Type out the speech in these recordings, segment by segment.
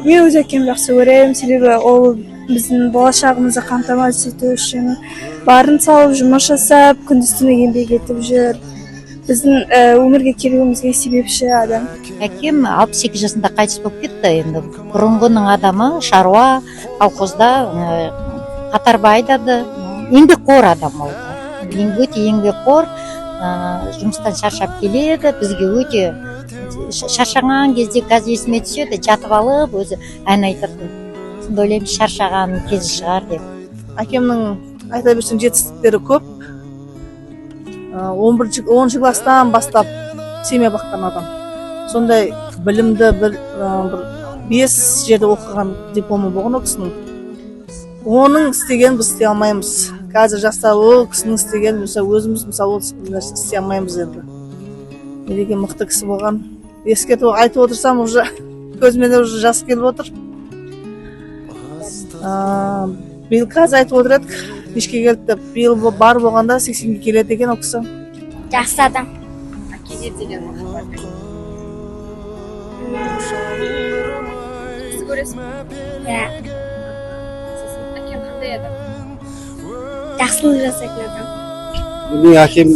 мен өз әкемді жақсы көремін, себебі ол біздің болашағымызды қамтамасыз ету үшін барын салып жұмыс жасап, күндіз-түні еңбек етіп жүр. Біздің өмірге келуімізге себепші адам. Әкем 62 жасында қайтыс болып кетті. Енді бұрынғының адамы, шаруа, колхозда қатарба айдады. Еңбекқор адам ол. Өте еңбекқор, жұмыстан шаршап келеді. Бізге өте шаршаған кезде қазір есіме түседі, жатып алып өзі ән айтады. Сонда ойлаймын, шаршаған кезі шығар деп. Әкемнің айта берсең жетістіктері көп. 10 класстан бастап семья баққан адам. Сондай білімді бір 5 жерде оқыған дипломы болған ол кісінің. Оның істеген біз істей алмаймыз. Қазір жастар ол кісінің істеген, өзіміз мысалы ол істей алмаймыз енді. Неге мықты кісі болған. Ескертіп айтып отырсам, уже көзіме уже жас келіп отыр. Биыл қазір айтып отыр едік, кешке келді деп, биыл бар болғанда 80-ге келеді екен ол кісі. Жақсы адам. Әкеге деген махаббат. Жақсы көресің бе? Иә, Әкең қандай адам? жақсылық жасайтын адам. Менің әкем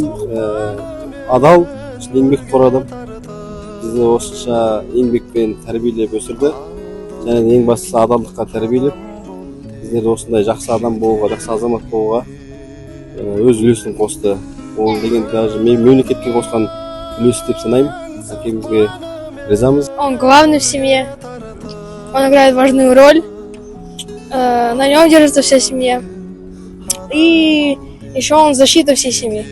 адал, еңбекқор адам. Бізді осынша еңбекпен тәрбиелеп өсірді. Және ең бастысы адалдыққа тәрбиелеп, біздер осындай жақсы адам болуға, жақсы азамат болуға өз үлесін қосты. Ол деген даже мемлекетке қосқан үлес деп санаймын. Әкемізге ризамыз. Он главный в семье. Он играет важную роль. На нем держится вся семья. И еще он защита всей семьи.